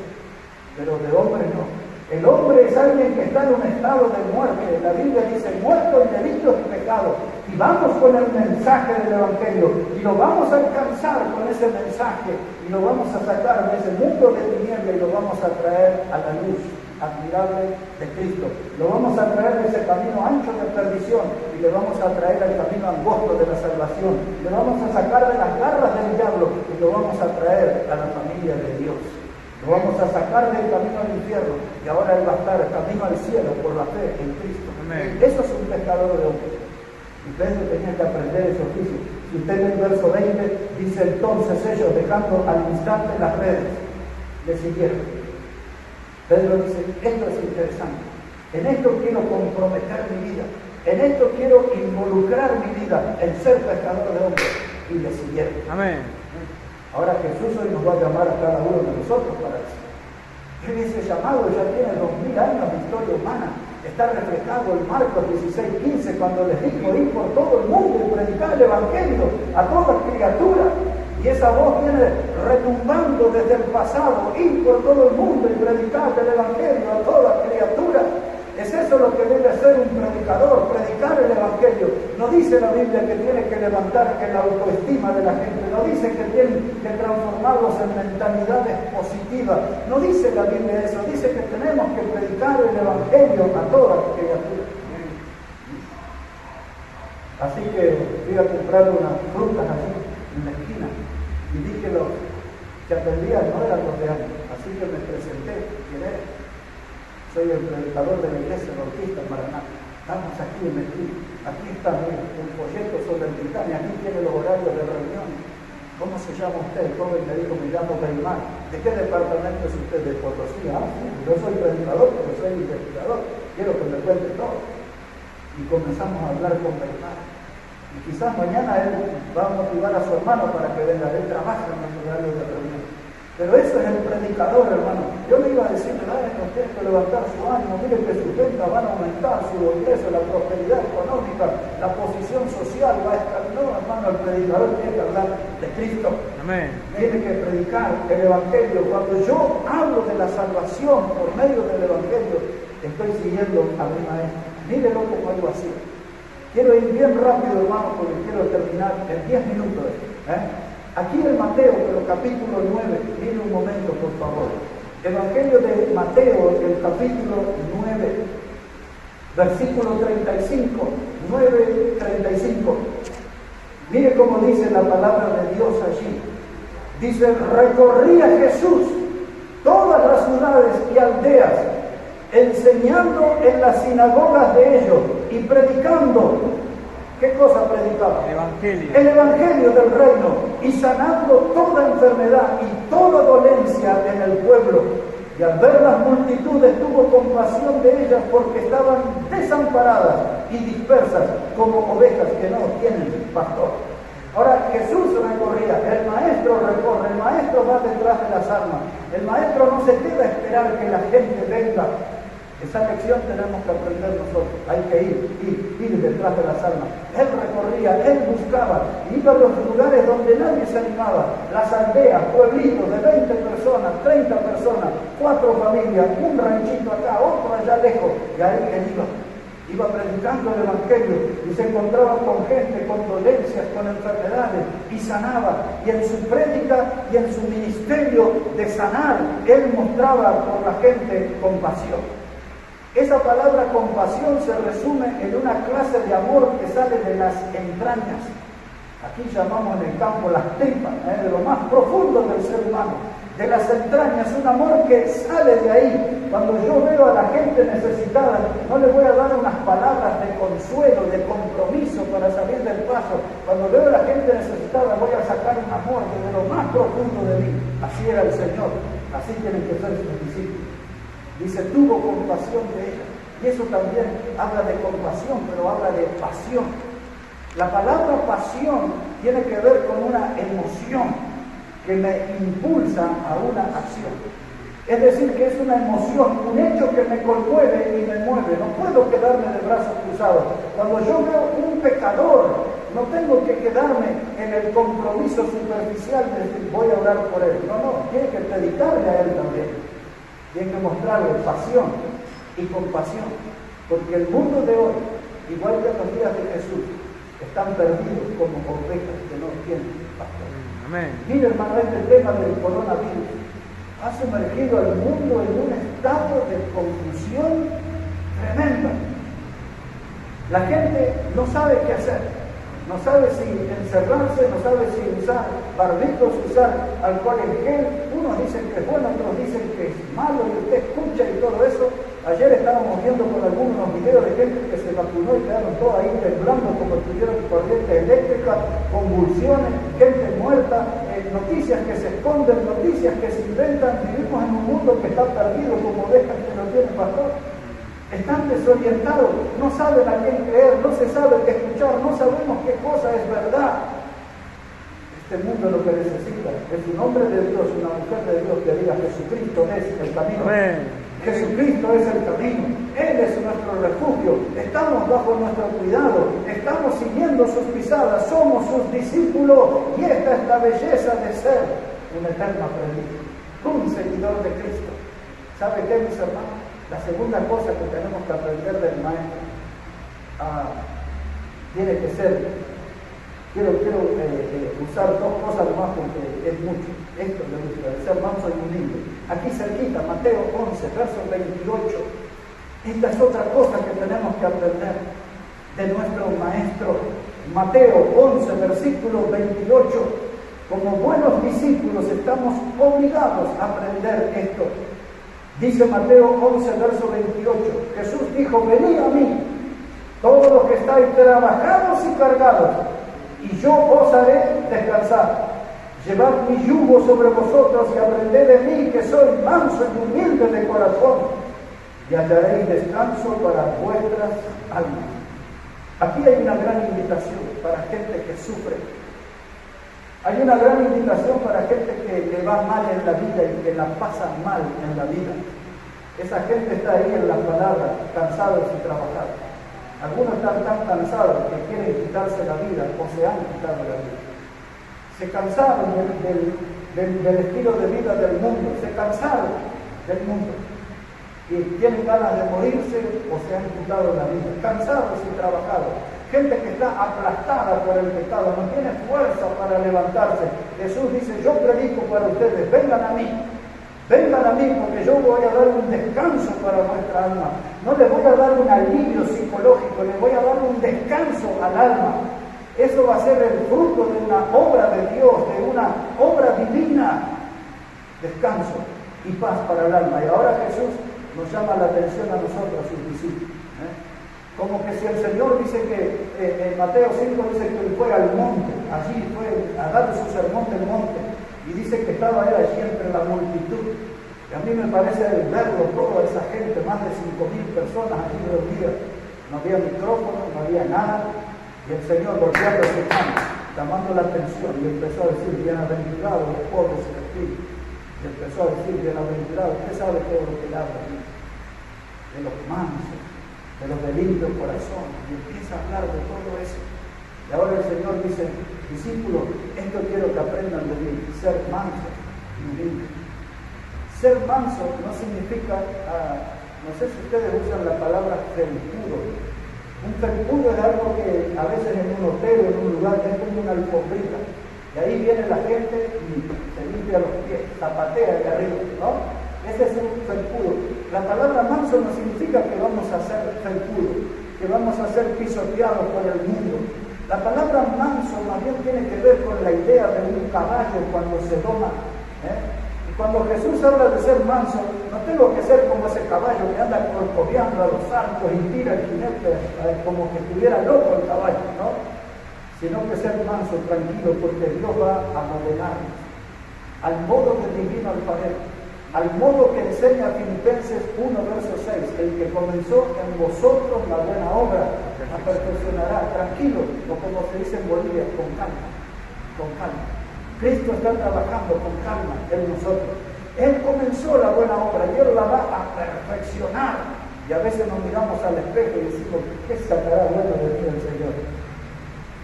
Pero de hombre no. El hombre es alguien que está en un estado de muerte. La Biblia dice: muerto en delitos y pecados. Y vamos con el mensaje del Evangelio y lo vamos a alcanzar con ese mensaje y lo vamos a sacar de ese mundo de tinieblas y lo vamos a traer a la luz admirable de Cristo. Lo vamos a traer de ese camino ancho de perdición y le vamos a traer al camino angosto de la salvación. Le vamos a sacar de las garras del diablo y lo vamos a traer a la familia de Dios. Lo vamos a sacar del camino al infierno y ahora él va a estar camino al cielo por la fe en Cristo. Amén. Eso es un pescador de hombres. Y Pedro tenía que aprender ese oficio. Si usted en el verso 20 dice: entonces ellos, dejando al instante las redes, le siguieron. Pedro dice: esto es interesante. En esto quiero comprometer mi vida. En esto quiero involucrar mi vida en ser pescador de hombres. Y le siguieron. Amén. Ahora Jesús hoy nos va a llamar a cada uno de nosotros para eso. Ese llamado ya tiene 2000 años de historia humana. Está reflejado en Marcos 16:15, cuando les dijo: ir por todo el mundo y predicar el Evangelio a toda criatura. Y esa voz viene retumbando desde el pasado: ir por todo el mundo y predicar el Evangelio a toda criatura. Es eso lo que debe hacer un predicador, predicar el Evangelio. No dice la Biblia que tiene que levantar la autoestima de la gente, no dice que tiene que transformarlos en mentalidades positivas, no dice la Biblia eso, dice que tenemos que predicar el Evangelio a toda criatura. Así que fui a comprar unas frutas allí en la esquina y vi que los que atendían no eran los de años, así que me presenté: ¿quién eres? Soy el predicador de la iglesia bautista en Maranata. Estamos aquí en Mesquí. Aquí está un folleto sobre el Titanic. Aquí tiene los horarios de reunión. ¿Cómo se llama usted? El joven me dijo: me llamo Beimar. ¿De qué departamento es usted? De Potosí. Yo soy predicador, pero soy investigador. Quiero que me cuente todo. Y comenzamos a hablar con Beimar. Y quizás mañana él va a motivar a su hermano para que venga. Él trabaja en los horarios de reunión. Pero eso es el predicador, hermano. Yo le iba a decir: no tiene que levantar su ánimo, mire que sus ventas van a aumentar, su ingreso, la prosperidad económica, la posición social va a estar. No, hermano, el predicador tiene que hablar de Cristo. Amén. Tiene que predicar el Evangelio. Cuando yo hablo de la salvación por medio del Evangelio, estoy siguiendo a mi maestro. Mírelo como algo así. Quiero ir bien rápido, hermano, porque quiero terminar en 10 minutos. Aquí en Mateo, pero capítulo 9, mire un momento, por favor. Evangelio de Mateo, el capítulo 9. Versículo 35, 9:35. Mire cómo dice la palabra de Dios allí. Dice, recorría Jesús todas las ciudades y aldeas, enseñando en las sinagogas de ellos y predicando. ¿Qué cosa predicaba? El Evangelio. El Evangelio del reino, y sanando toda enfermedad y toda dolencia en el pueblo. Y al ver las multitudes tuvo compasión de ellas, porque estaban desamparadas y dispersas como ovejas que no tienen pastor. Ahora Jesús recorría, el maestro recorre, el maestro va detrás de las almas. El maestro no se queda a esperar que la gente venga. Esa lección tenemos que aprender nosotros. Hay que ir detrás de las almas. Él recorría, él buscaba, iba a los lugares donde nadie se animaba, las aldeas, pueblitos de 20 personas, 30 personas, 4 familias, un ranchito acá, otro allá lejos, y ahí él iba predicando el Evangelio, y se encontraba con gente, con dolencias, con enfermedades, y sanaba, y en su prédica y en su ministerio de sanar, él mostraba por la gente compasión. Esa palabra compasión se resume en una clase de amor que sale de las entrañas. Aquí llamamos en el campo las tripas, de lo más profundo del ser humano. De las entrañas, un amor que sale de ahí. Cuando yo veo a la gente necesitada, no le voy a dar unas palabras de consuelo, de compromiso para salir del paso. Cuando veo a la gente necesitada, voy a sacar un amor desde lo más profundo de mí. Así era el Señor, así tienen que ser sus discípulos. Dice, tuvo compasión de ella. Y eso también habla de compasión, pero habla de pasión. La palabra pasión tiene que ver con una emoción que me impulsa a una acción. Es decir, que es una emoción, un hecho que me conmueve y me mueve. No puedo quedarme de brazos cruzados. Cuando yo veo un pecador, no tengo que quedarme en el compromiso superficial de decir, voy a orar por él. No, tiene que predicarle a él también. Tiene que mostrarle pasión y compasión, porque el mundo de hoy, igual que en los días de Jesús, están perdidos como ovejas que no tienen pastor. Amén. Mira, hermano, este tema del coronavirus ha sumergido al mundo en un estado de confusión tremenda. La gente no sabe qué hacer. No sabe si encerrarse, no sabe si usar barbijos, usar alcohol en gel. Unos dicen que es bueno, otros dicen que es malo, y usted escucha y todo eso. Ayer estábamos viendo por algunos videos de gente que se vacunó y quedaron todos ahí temblando como tuvieron corriente eléctrica, convulsiones, gente muerta, noticias que se esconden, noticias que se inventan. Vivimos en un mundo que está perdido como ovejas que no tienen pastor. Están desorientados, no saben a quién creer, no se sabe qué escuchar, no sabemos qué cosa es verdad. Este mundo lo que necesita es un hombre de Dios, una mujer de Dios que diga Jesucristo es el camino. Amén. Jesucristo es el camino, Él es nuestro refugio, estamos bajo nuestro cuidado, estamos siguiendo sus pisadas, somos sus discípulos, y esta es la belleza de ser un eterno aprendiz, un seguidor de Cristo. ¿Sabe qué, mis hermanos? La segunda cosa que tenemos que aprender del maestro tiene que ser, quiero usar dos cosas más porque es mucho. Esto me gusta, el ser manso y humilde. Aquí cerquita, Mateo 11, verso 28. Esta es otra cosa que tenemos que aprender de nuestro maestro. Mateo 11, versículo 28. Como buenos discípulos estamos obligados a aprender esto. Dice Mateo 11, verso 28, Jesús dijo, venid a mí, todos los que estáis trabajados y cargados, y yo os haré descansar. Llevad mi yugo sobre vosotros y aprended de mí, que soy manso y humilde de corazón, y hallaréis descanso para vuestras almas. Aquí hay una gran invitación para gente que sufre. Hay una gran invitación para gente que le va mal en la vida y que la pasa mal en la vida. Esa gente está ahí en las palabras, cansados y trabajados. Algunos están tan cansados que quieren quitarse la vida o se han quitado la vida. Se cansaron del estilo de vida del mundo, se cansaron del mundo y tienen ganas de morirse o se han quitado la vida. Cansados y trabajados. Gente que está aplastada por el pecado, no tiene fuerza para levantarse. Jesús dice, yo predico para ustedes, vengan a mí. Vengan a mí porque yo voy a dar un descanso para nuestra alma. No les voy a dar un alivio psicológico, les voy a dar un descanso al alma. Eso va a ser el fruto de una obra de Dios, de una obra divina. Descanso y paz para el alma. Y ahora Jesús nos llama la atención a nosotros, a sus discípulos. Como que si el Señor dice que en Mateo 5 dice que él fue al monte, allí fue a dar su sermón del monte, y dice que estaba él allí entre la multitud. Y a mí me parece verlo, toda esa gente, más de 5.000 personas allí reunidas. No había micrófono, no había nada, y el Señor golpeando su mano, llamando la atención, y empezó a decir: bienaventurados los pobres en espíritu. Y empezó a decir: bienaventurados, usted sabe todo lo que le habla de los mansos, de los de limpio corazón, y empieza a hablar de todo eso. Y ahora el Señor dice: discípulos, esto quiero que aprendan de mí, ser manso y humilde. Ser manso no significa, no sé si ustedes usan la palabra felpudo. Un felpudo es algo que a veces en un hotel o en un lugar es como una alfombrita, y ahí viene la gente y se limpia los pies, zapatea de arriba, ¿no? Ese es un felpudo. La palabra manso no significa que vamos a ser felpudos, que vamos a ser pisoteados por el mundo. La palabra manso más bien tiene que ver con la idea de un caballo cuando se doma. Y cuando Jesús habla de ser manso, no tengo que ser como ese caballo que anda corcoveando a los arcos y tira el jinete como que estuviera loco el caballo, ¿no? Sino que ser manso, tranquilo, porque Dios va a modelarnos al modo del divino alfarero, al modo que enseña Filipenses 1, verso 6, el que comenzó en vosotros la buena obra, la perfeccionará, tranquilo, o como se dice en Bolivia, con calma, con calma. Cristo está trabajando con calma en nosotros. Él comenzó la buena obra y Él la va a perfeccionar. Y a veces nos miramos al espejo y decimos: ¿qué sacará bueno de mí el Señor?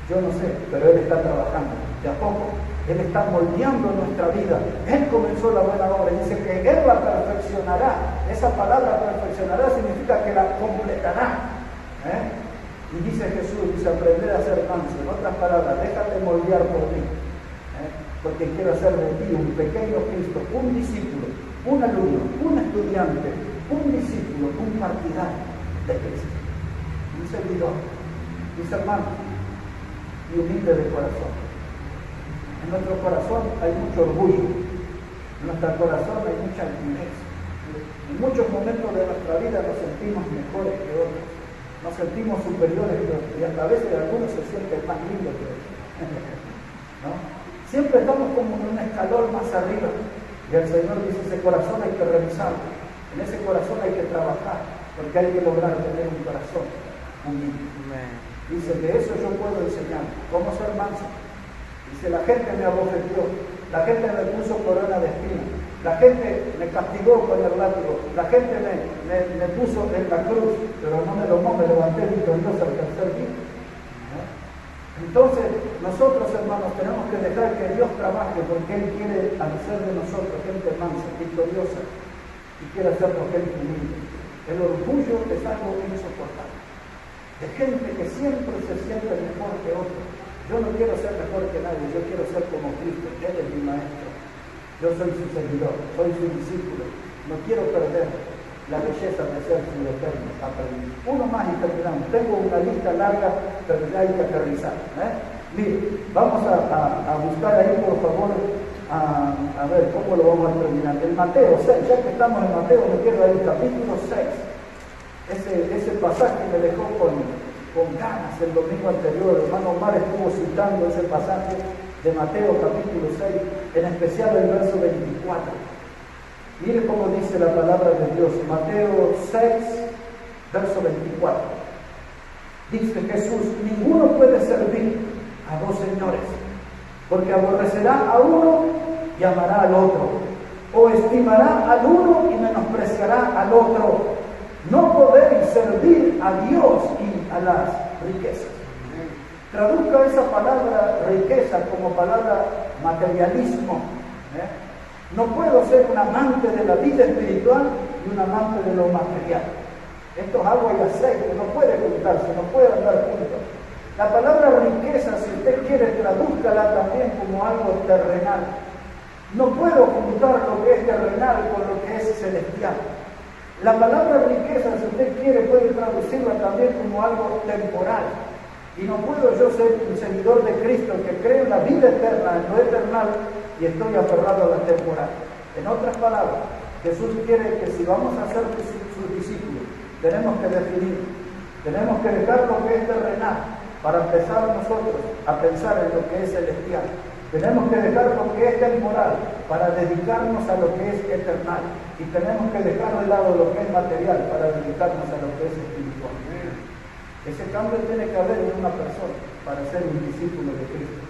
Yo no sé, pero Él está trabajando. De a poco, Él está moldeando nuestra vida. Él comenzó la buena obra y dice que Él la perfeccionará. Esa palabra perfeccionará significa que la completará. Y dice Jesús, dice: aprender a ser manso. En otras palabras, déjate moldear por mí. Porque quiero hacer de ti un pequeño Cristo, un discípulo, un alumno, un estudiante, un discípulo, un partidario de Cristo. Un servidor, mis hermanos, y humilde de corazón. En nuestro corazón hay mucho orgullo, en nuestro corazón hay mucha altivez. En muchos momentos de nuestra vida nos sentimos mejores que otros, nos sentimos superiores que otros, y hasta a veces algunos se sienten más lindos que otros. ¿No? Siempre estamos como en un escalón más arriba, y el Señor dice: ese corazón hay que revisarlo, en ese corazón hay que trabajar, porque hay que lograr tener un corazón humilde. Dice: de eso yo puedo enseñar, cómo ser manso. Dice: la gente me abofeteó, la gente me puso corona de espinas, la gente me castigó con el látigo, la gente me puso en la cruz, pero no me domó, me levanté victorioso al tercer día. Entonces, nosotros, hermanos, tenemos que dejar que Dios trabaje, porque Él quiere hacer de nosotros gente mansa, victoriosa, y quiere hacernos gente humilde. El orgullo es algo insoportable, de gente que siempre se siente mejor que otro. Yo no quiero ser mejor que nadie, yo quiero ser como Cristo. Él es mi maestro, yo soy su seguidor, soy su discípulo. No quiero perder la belleza de ser su eterno aprendiz. Uno más y terminamos. Tengo una lista larga, pero ya hay que aterrizar. Mire, vamos a buscar ahí, por favor, a ver cómo lo vamos a terminar. El Mateo 6, ya que estamos en Mateo, me quedo ahí, capítulo 6. Ese pasaje me dejó con ganas el domingo anterior. El hermano Omar estuvo citando ese pasaje de Mateo capítulo 6, en especial el verso 24. Mire cómo dice la palabra de Dios, Mateo 6, verso 24. Dice Jesús: ninguno puede servir a dos señores, porque aborrecerá a uno y amará al otro, o estimará al uno y menospreciará al otro. No podéis servir a Dios y a las riquezas. Traduzca esa palabra riqueza como palabra materialismo. No puedo ser un amante de la vida espiritual y un amante de lo material. Esto es agua y aceite, no puede juntarse, no puede andar juntos. La palabra riqueza, si usted quiere, tradúzcala también como algo terrenal. No puedo juntar lo que es terrenal con lo que es celestial. La palabra riqueza, si usted quiere, puede traducirla también como algo temporal. Y no puedo yo ser un seguidor de Cristo que cree en la vida eterna, en lo eternal, y estoy aferrado a la temporal. En otras palabras, Jesús quiere que si vamos a ser sus discípulos, tenemos que definir, tenemos que dejar lo que es terrenal para empezar nosotros a pensar en lo que es celestial. Tenemos que dejar lo que es temporal para dedicarnos a lo que es eternal. Y tenemos que dejar de lado lo que es material para dedicarnos a lo que es espiritual. Ese cambio tiene que haber en una persona para ser un discípulo de Cristo.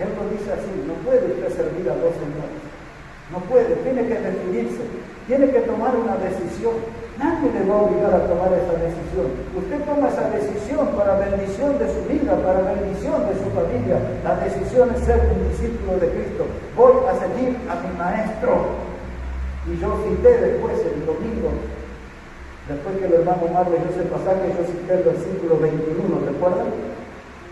Él lo dice así: no puede usted servir a dos señores. No puede, tiene que definirse, tiene que tomar una decisión. Nadie le va a obligar a tomar esa decisión. Usted toma esa decisión para bendición de su vida, para bendición de su familia. La decisión es ser un discípulo de Cristo. Voy a seguir a mi maestro. Y yo cité después el domingo, después que el hermano Marley dio ese pasaje, yo cité el versículo 21, ¿recuerdan?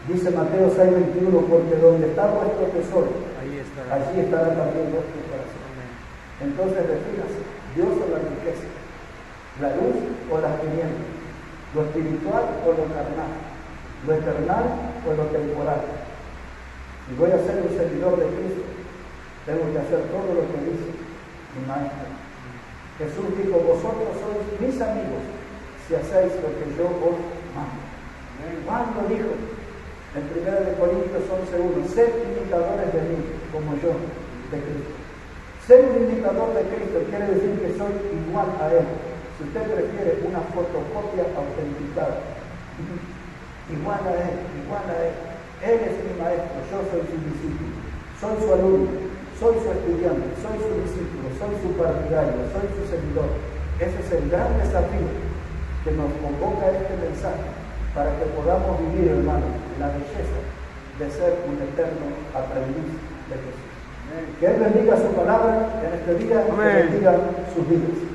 Dice Mateo 6:21, porque donde está vuestro tesoro, allí estará también vuestro corazón. Entonces defínase, Dios o la riqueza, la luz o las tinieblas, lo espiritual o lo carnal, lo eternal o lo temporal. Si voy a ser un seguidor de Cristo, tengo que hacer todo lo que dice mi maestro. Jesús dijo: vosotros sois mis amigos si hacéis lo que yo os mando. Juan lo dijo en 1 Corintios 11:1: sed imitadores de mí como yo de Cristo. Ser un imitador de Cristo quiere decir que soy igual a Él. Si usted prefiere, una fotocopia autenticada. Igual a Él, igual a Él. Él es mi maestro, yo soy su discípulo. Soy su alumno, soy su estudiante, soy su discípulo, soy su partidario, soy su seguidor. Ese es el gran desafío que nos convoca este mensaje para que podamos vivir, hermanos, la belleza de ser un eterno aprendiz de Jesús. Que Él bendiga su palabra en este día, que bendiga sus vidas.